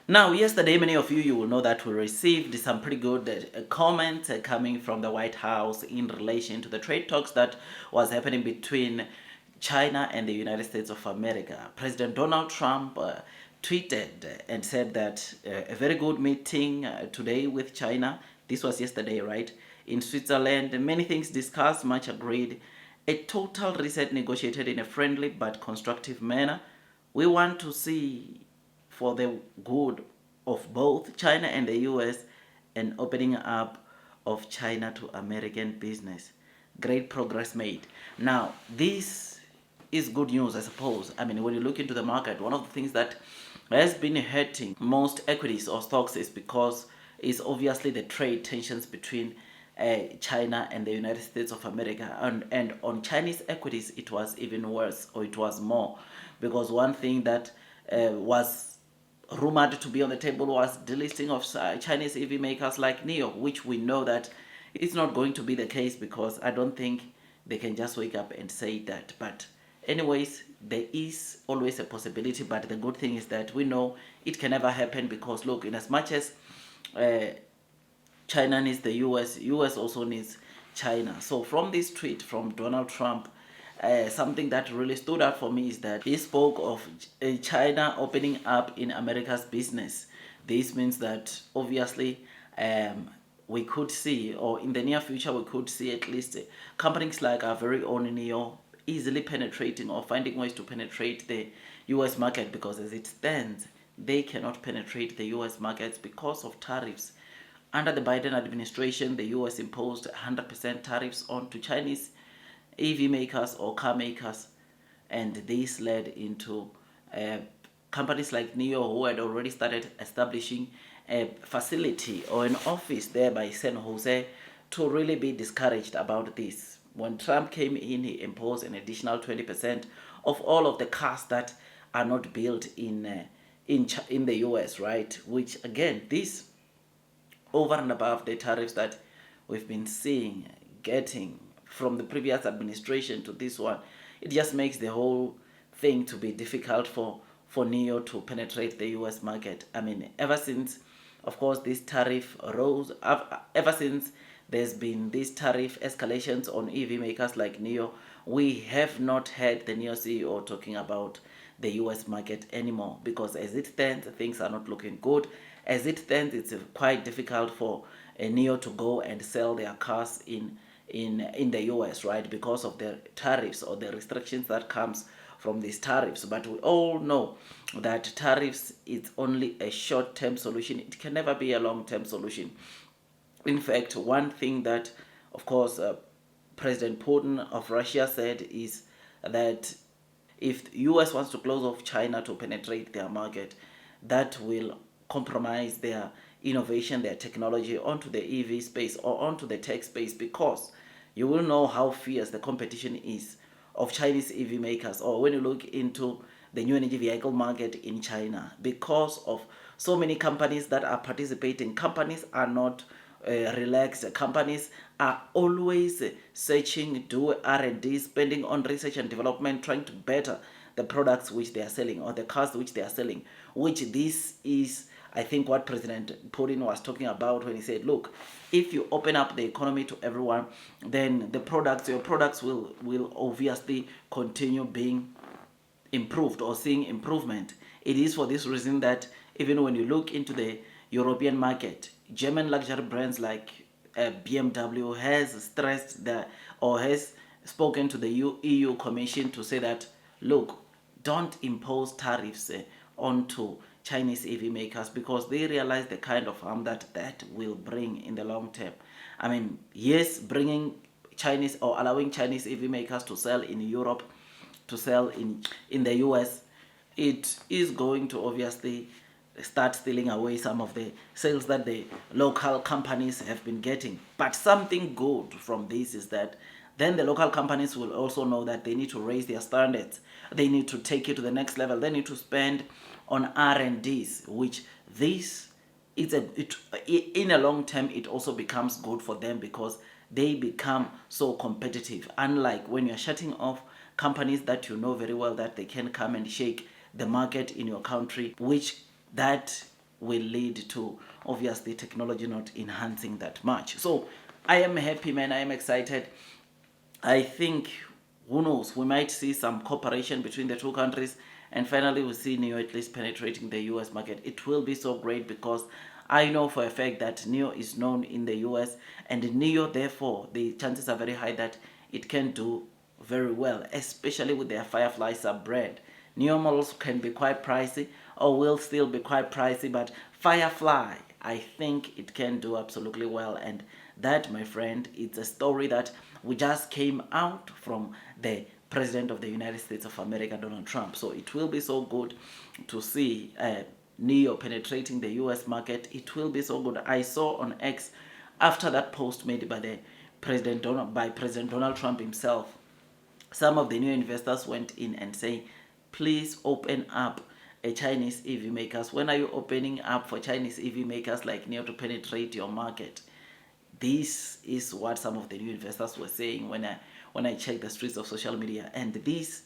Now, yesterday, many of you will know that we received some pretty good comments coming from the White House in relation to the trade talks that was happening between China and the United States of America. President Donald Trump tweeted and said that a very good meeting today with China. This was yesterday, right? In Switzerland, many things discussed, much agreed. A total reset negotiated in a friendly but constructive manner. We want to see for the good of both China and the US and opening up of China to American business. Great progress made. Now, this is good news, I suppose. I mean, when you look into the market, one of the things that has been hurting most equities or stocks is because it's obviously the trade tensions between China and the United States of America. And on Chinese equities, it was even worse, or it was more, because one thing that was rumored to be on the table was delisting of Chinese EV makers like NIO, which we know that it's not going to be the case, because I don't think they can just wake up and say that. But anyways, there is always a possibility, but the good thing is that we know it can never happen, because look, in as much as China needs the US also needs China. So from this tweet from Donald Trump, something that really stood out for me is that he spoke of China opening up in America's business. This means that obviously we could see, or in the near future, we could see at least companies like our very own NIO easily penetrating or finding ways to penetrate the US market, because as it stands, they cannot penetrate the US markets because of tariffs. Under the Biden administration, the US imposed 100% tariffs onto Chinese EV makers or car makers, and this led into companies like NIO, who had already started establishing a facility or an office there by San Jose, to really be discouraged about this. When Trump came in, he imposed an additional 20% of all of the cars that are not built in the US, right? Which again, this over and above the tariffs that we've been seeing getting from the previous administration to this one, it just makes the whole thing to be difficult for NIO to penetrate the US market. I mean, ever since, of course, this tariff rose, ever since there's been these tariff escalations on EV makers like NIO, we have not had the NIO CEO talking about the US market anymore, because as it stands, things are not looking good. As it stands, it's quite difficult for a NIO to go and sell their cars in the US, right, because of the tariffs or the restrictions that comes from these tariffs. But we all know that tariffs is only a short-term solution. It can never be a long-term solution. In fact, one thing that, of course, President Putin of Russia said is that if the US wants to close off China to penetrate their market, that will compromise their innovation, their technology onto the EV space or onto the tech space, because you will know how fierce the competition is of Chinese EV makers, or when you look into the new energy vehicle market in China, because of so many companies that are participating. Companies are not relaxed. Companies are always searching, do R&D, spending on research and development, trying to better the products which they are selling or the cars which they are selling, which this is, I think, what President Putin was talking about when he said, look, if you open up the economy to everyone, then your products will obviously continue being improved or seeing improvement. It is for this reason that even when you look into the European market, German luxury brands like BMW has stressed that, or has spoken to the EU Commission to say that, look, don't impose tariffs onto Chinese EV makers, because they realize the kind of harm that will bring in the long term. I mean, yes, bringing Chinese or allowing Chinese EV makers to sell in Europe, to sell in the US, it is going to obviously start stealing away some of the sales that the local companies have been getting. But something good from this is that then the local companies will also know that they need to raise their standards. They need to take it to the next level. They need to spend on R&Ds, which this in a long term, it also becomes good for them, because they become so competitive. Unlike when you're shutting off companies that you know very well that they can come and shake the market in your country, which that will lead to obviously technology not enhancing that much. So I am happy, man. I am excited. I think, who knows, we might see some cooperation between the two countries, and finally we'll see NIO at least penetrating the US market. It will be so great because I know for a fact that NIO is known in the US, and NIO, therefore, the chances are very high that it can do very well, especially with their Firefly sub-brand. NIO models can be quite pricey, or will still be quite pricey, but Firefly, I think it can do absolutely well. And that, my friend, it's a story that we just came out from the President of the United States of America, Donald Trump. So it will be so good to see NIO penetrating the US market. It will be so good. I saw on X, after that post made by President Donald Trump himself, some of the new investors went in and say, please open up a Chinese EV makers. When are you opening up for Chinese EV makers like NIO to penetrate your market? This is what some of the new investors were saying when I checked the streets of social media. And this,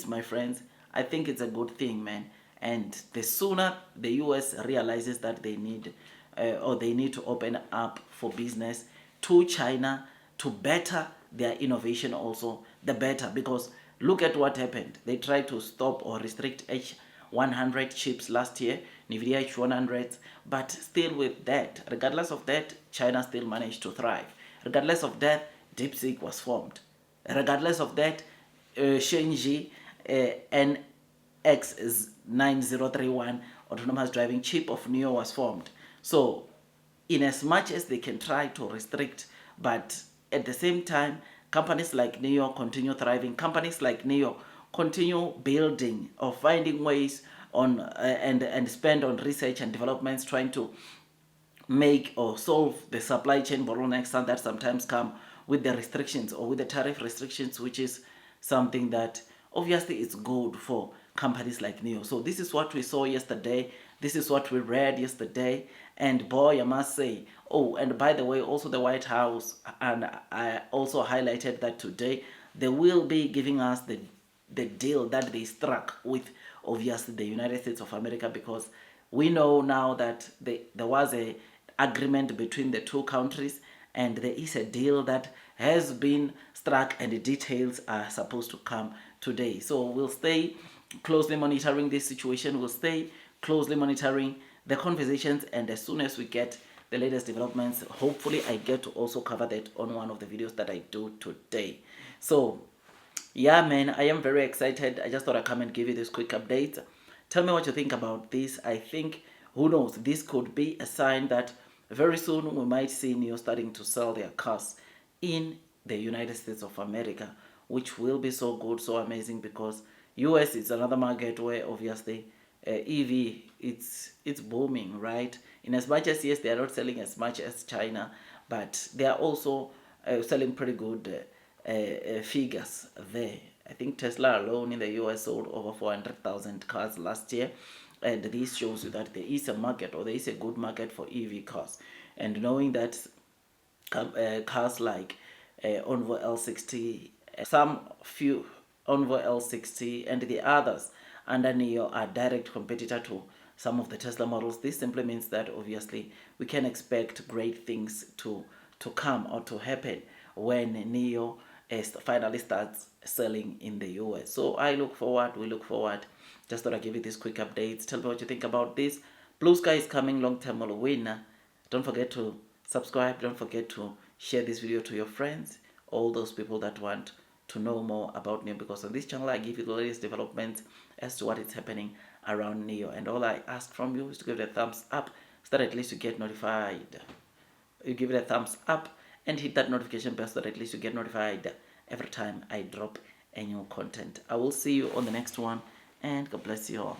my friends, I think it's a good thing, man. And the sooner the US realizes that they need to open up for business to China to better their innovation also, the better. Because look at what happened. They tried to stop or restrict H100 chips last year, NVIDIA H100s, but still with that, regardless of that, China still managed to thrive. Regardless of that, DeepSeek was formed. Regardless of that, Shenzhen NX9031 autonomous driving chip of NIO was formed. So in as much as they can try to restrict, but at the same time, companies like NIO continue thriving. Companies like NIO continue building or finding ways on and spend on research and developments, trying to make or solve the supply chain bottlenecks that sometimes come with the restrictions or with the tariff restrictions, which is something that obviously is good for companies like NIO. So this is what we saw yesterday. This is what we read yesterday. And boy, I must say, oh, and by the way, also the White House, and I also highlighted that today, they will be giving us the deal that they struck with obviously the United States of America, because we know now that there was a agreement between the two countries, and there is a deal that has been struck, and the details are supposed to come today. So we'll stay closely monitoring this situation. We'll stay closely monitoring the conversations, and as soon as we get the latest developments, hopefully I get to also cover that on one of the videos that I do today. So yeah, man, I am very excited. I just thought I'd come and give you this quick update. Tell me what you think about this. I think, who knows, this could be a sign that very soon we might see NIO starting to sell their cars in the United States of America, which will be so good, so amazing, because US is another market where obviously EV, it's booming, right? In as much as, yes, they are not selling as much as China, but they are also selling pretty good figures there. I think Tesla alone in the US sold over 400,000 cars last year, and this shows you that there is a market, or there is a good market for EV cars. And knowing that cars like Envoy L60, some few Envoy L60 and the others under NIO are direct competitor to some of the Tesla models, this simply means that obviously we can expect great things to come or to happen when NIO finally starts selling in the US. So we look forward. Just thought I'd give you these quick updates. Tell me what you think about this. Blue Sky is coming, long-term winner. Don't forget to subscribe. Don't forget to share this video to your friends, all those people that want to know more about NIO, because on this channel I give you the latest developments as to what is happening around NIO. And all I ask from you is to give it a thumbs up so that at least you get notified. You give it a thumbs up and hit that notification bell so that at least you get notified every time I drop a new content. I will see you on the next one, and God bless you all.